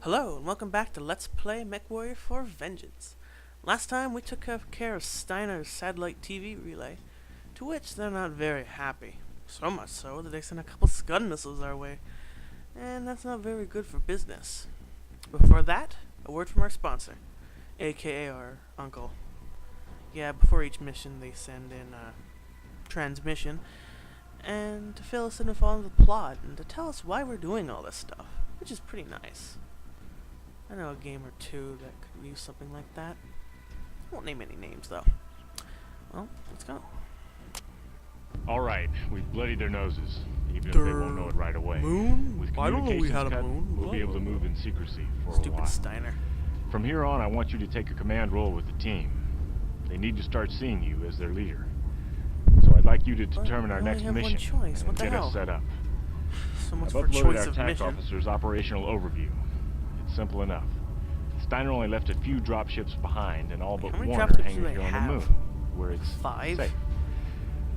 Hello, and welcome back to Let's Play Mechwarrior for Vengeance. Last time we took care of Steiner's satellite TV relay, to which they're not very happy. So much so that they sent a couple SCUD missiles our way, and that's not very good for business. Before that, a word from our sponsor, aka our uncle. Yeah, before each mission they send in a transmission, and to fill us in with all of the plot, and to tell us why we're doing all this stuff, which is pretty nice. I know a game or two that could use something like that. I won't name any names, though. Well, let's go. Alright, we've bloodied their noses, even if they won't know it right away. Moon? With I don't know we had a communications cut, moon. we'll be able to move in secrecy for a Stupid while. Steiner. From here on, I want you to take a command role with the team. They need to start seeing you as their leader. So I'd like you to determine our next mission and get us set up. So much I've for uploaded choice our of attack mission. officer's operational overview. It's simple enough. Steiner only left a few dropships behind, and all but How many one are dropships hanging do they here on the have? moon, where it's 5? safe.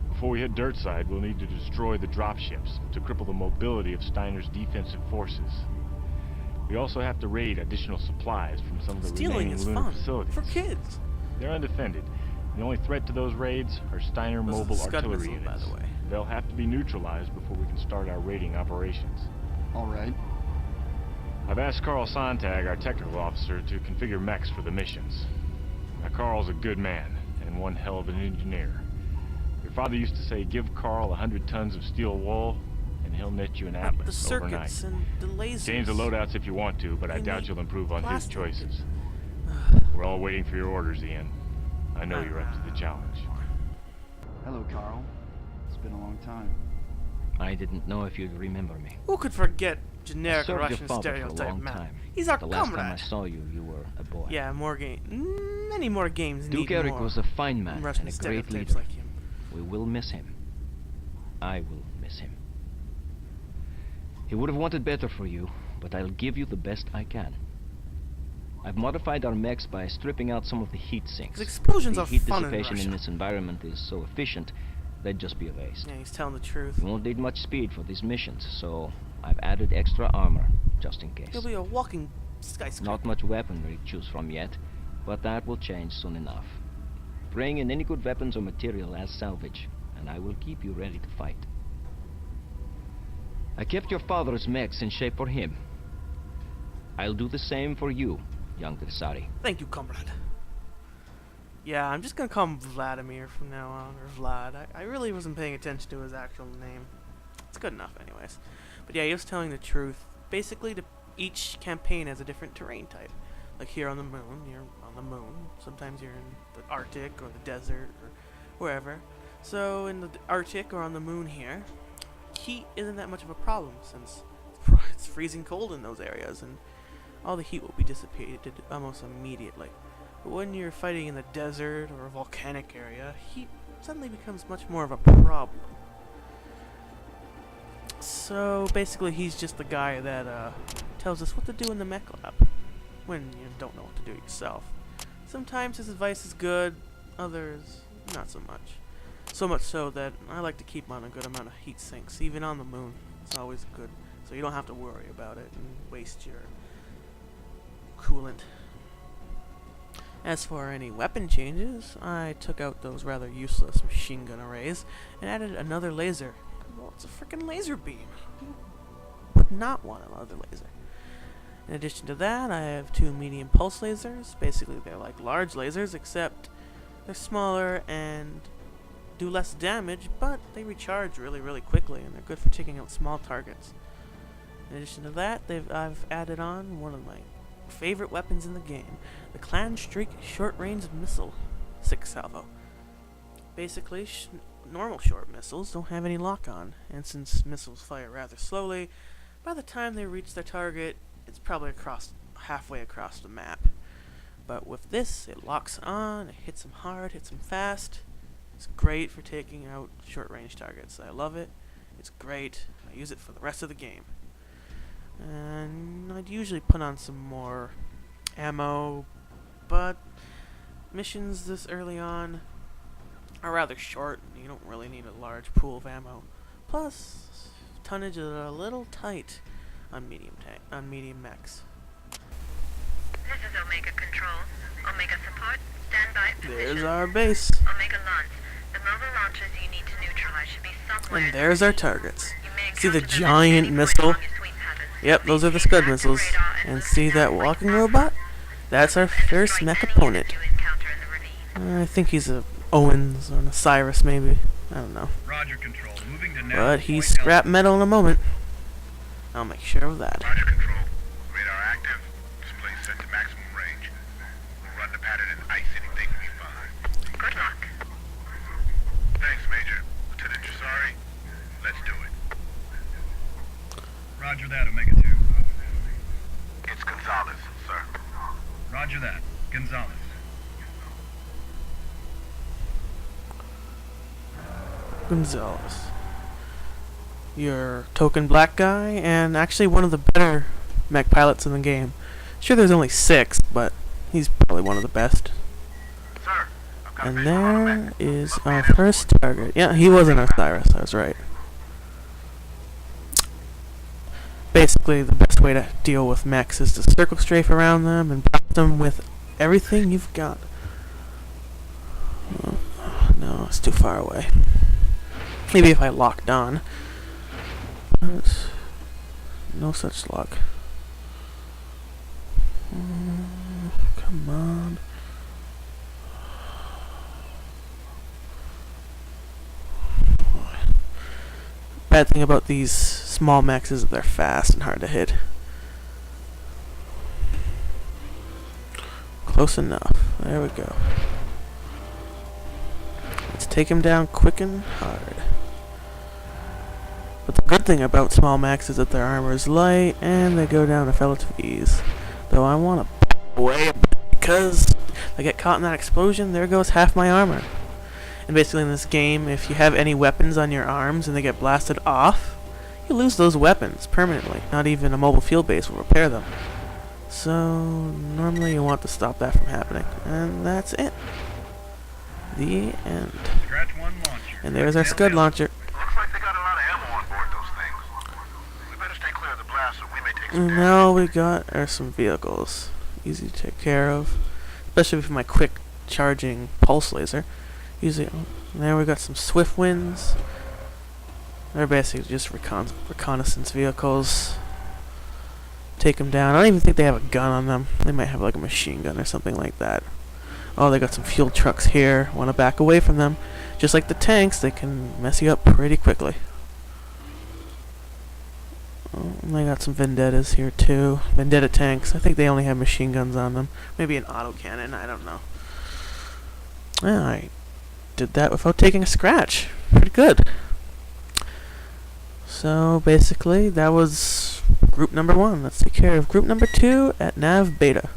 Before we hit dirt side, we'll need to destroy the dropships to cripple the mobility of Steiner's defensive forces. We also have to raid additional supplies from some of the Stealing remaining is lunar fun facilities. for kids. They're undefended. The only threat to those raids are Steiner Those are mobile the Scud artillery missiles, by units. the way. They'll have to be neutralized before we can start our raiding operations. All right. I've asked Carl Sontag, our technical officer, to configure mechs for the missions. Now, Carl's a good man, and one hell of an engineer. Your father used to say, give Carl 100 tons of steel wool, and he'll knit you an Like atlas the circuits overnight. and the lasers. Change the loadouts if you want to, but I You doubt need you'll improve on his plastic. choices. We're all waiting for your orders, Ian. I know you're up to the challenge. Hello, Carl. It's been a long time. I didn't know if you'd remember me. Who could forget I generic served your Russian father for a stereotype long man? time. He's our The last time I comrade. saw you, you were a boy. Yeah, many more games Duke need Eric more was a fine man Russian and a great stereotypes leader. like him. We will miss him. I will miss him. He would have wanted better for you, but I'll give you the best I can. I've modified our mechs by stripping out some of the heat sinks. 'Cause explosions the are heat fun in dissipation Russia. in this environment is so efficient, they'd just be erased. Yeah, he's telling the truth. You won't need much speed for these missions, so I've added extra armor, just in case. He'll be a walking skyscraper. Not much weaponry to choose from yet, but that will change soon enough. Bring in any good weapons or material as salvage, and I will keep you ready to fight. I kept your father's mechs in shape for him. I'll do the same for you, young Versari. Thank you, comrade. Yeah, I'm just gonna call him Vladimir from now on, or Vlad. I really wasn't paying attention to his actual name. It's good enough, anyways. But yeah, he was telling the truth. Basically, each campaign has a different terrain type. Like here on the moon, you're on the moon. Sometimes you're in the Arctic or the desert or wherever. So in the Arctic or on the moon here, heat isn't that much of a problem since it's freezing cold in those areas, and all the heat will be dissipated almost immediately. But when you're fighting in the desert or a volcanic area, heat suddenly becomes much more of a problem. So basically he's just the guy that tells us what to do in the mech lab when you don't know what to do yourself. Sometimes his advice is good, others not so much. So much so that I like to keep on a good amount of heat sinks, even on the moon. It's always good, so you don't have to worry about it and waste your coolant. As for any weapon changes, I took out those rather useless machine gun arrays and added another laser. Well, it's a freaking laser beam. Who would not want another laser? In addition to that, I have 2 medium pulse lasers. Basically, they're like large lasers, except they're smaller and do less damage, but they recharge really, really quickly, and they're good for taking out small targets. In addition to that, I've added on one of my favorite weapons in the game, the Clan Streak short-range missile, 6 salvo. Basically, normal short missiles don't have any lock-on, and since missiles fire rather slowly, by the time they reach their target, it's probably halfway across the map. But with this, it locks on, it hits them hard, hits them fast. It's great for taking out short-range targets. I love it. It's great. I use it for the rest of the game. And I'd usually put on some more ammo, but missions this early on are rather short. You don't really need a large pool of ammo. Plus, tonnage is a little tight on medium mechs. This is Omega Control. Omega Support, stand by for There's position. our base. Omega Launch. The mobile launchers you need to neutralize should be somewhere. And there's our targets. You may See the encounter them at giant any point missile? along your sweep pattern. Yep, those are the SCUD missiles. And see that walking robot? That's our first mech opponent. You encounter in the ravine. I think he's a Owens or an Osiris maybe. I don't know. Roger, Control. Moving to now. But he's scrap metal in a moment. I'll make sure of that. Roger, Control. Radar active. Display set to maximum range. We'll run the pattern and ice anything we find. Good luck. Thanks, Major. Lieutenant Trisari, let's do it. Roger that, Omega 2. It's Gonzalez, sir. Roger that. Gonzalez. Gonzalez. Your token black guy, and actually one of the better mech pilots in the game. Sure, there's only 6, but he's probably one of the best. Sir, I've got a And visual on a there mech. is our first target. Yeah, he was an Osiris, I was right. Basically, the best way to deal with mechs is to circle strafe around them and blast them with everything you've got. Oh, no, it's too far away. Maybe if I locked on. But no such luck. Come on. Bad thing about these small mechs is that they're fast and hard to hit. Close enough. There we go. Let's take him down quick and hard. But the good thing about small mechs is that their armor is light and they go down with relative ease. Though I want to back away a bit because if I get caught in that explosion, there goes half my armor. And basically in this game, if you have any weapons on your arms and they get blasted off, you lose those weapons permanently. Not even a mobile field base will repair them. So normally you want to stop that from happening. And that's it. The end. Scratch one launcher. And there's our SCUD launcher. Looks like they got a lot of ammo on board those things. We better stay clear of the blast or we may take some And damage. now we got are some vehicles. Easy to take care of. Especially with my quick charging pulse laser. Usually, there we got some swift winds. They're basically just reconnaissance vehicles. Take them down. I don't even think they have a gun on them. They might have like a machine gun or something like that. Oh, they got some fuel trucks here. Want to back away from them. Just like the tanks, they can mess you up pretty quickly. Oh, and they got some Vendettas here too. Vendetta tanks. I think they only have machine guns on them. Maybe an autocannon. I don't know. Yeah, I did that without taking a scratch. Pretty good. So basically, that was group number 1. Let's take care of group number 2 at Nav Beta.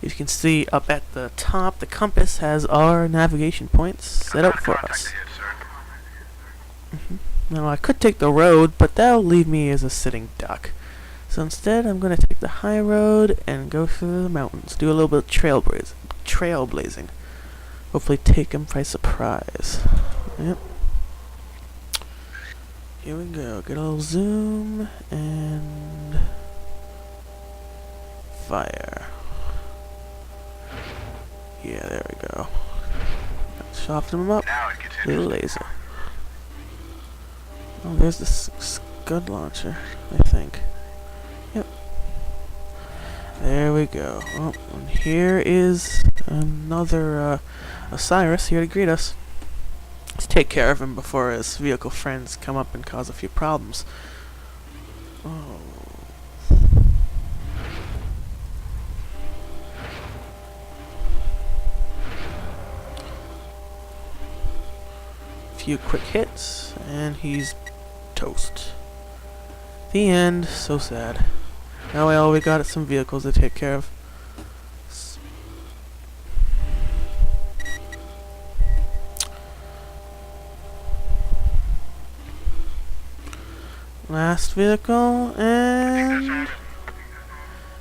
You can see up at the top, the compass has our navigation points set out for us. Now I could take the road, but that'll leave me as a sitting duck. So instead, I'm going to take the high road and go through the mountains. Do a little bit of trailblazing. Hopefully take him by surprise. Yep. Here we go. Get a little zoom and fire. Yeah, there we go. Soften him up. Now it gets Little interesting. laser. Oh, there's the SCUD launcher, I think. Yep. There we go. Oh, and here is another Osiris here to greet us. Let's take care of him before his vehicle friends come up and cause a few problems. Oh. Few quick hits, and he's toast. The end. So sad. Now all we got is some vehicles to take care of. Last vehicle, and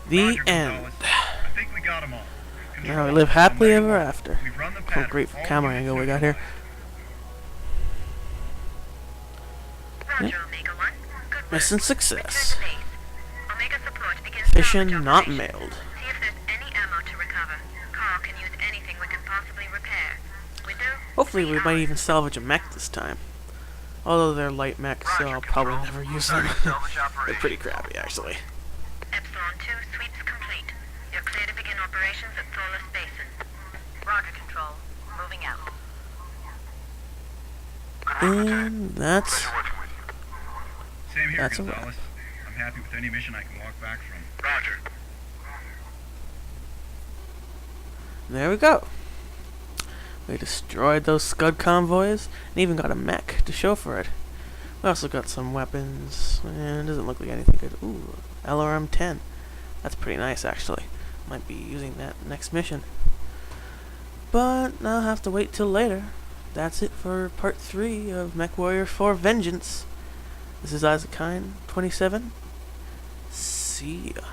the Roger, end. Gonzalez. I think we got 'em all. Now we live happily ever after. We've run the Oh, pattern. great All camera units angle we got here. Roger, Omega 1. Good work. Mission Return success. to base. Omega Support begins Mission salvage not operation. mailed. See if there's any Hopefully we might even salvage a mech this time. Although they're light mechs, so I'll probably never use them. They're pretty crappy, actually. Epsilon 2, sweeps complete. You're clear to begin operations at Thorless Basin. Roger, Control. Moving out. And that's... Same here, That's a wrap. Gonzalez. I'm happy with any mission I can walk back from. Roger. There we go. We destroyed those SCUD convoys, and even got a mech to show for it. We also got some weapons, and it doesn't look like anything good. Ooh, LRM-10. That's pretty nice, actually. Might be using that next mission. But I'll have to wait till later. That's it for part 3 of Mechwarrior 4 Vengeance. This is Isaac Kine, 27. See ya.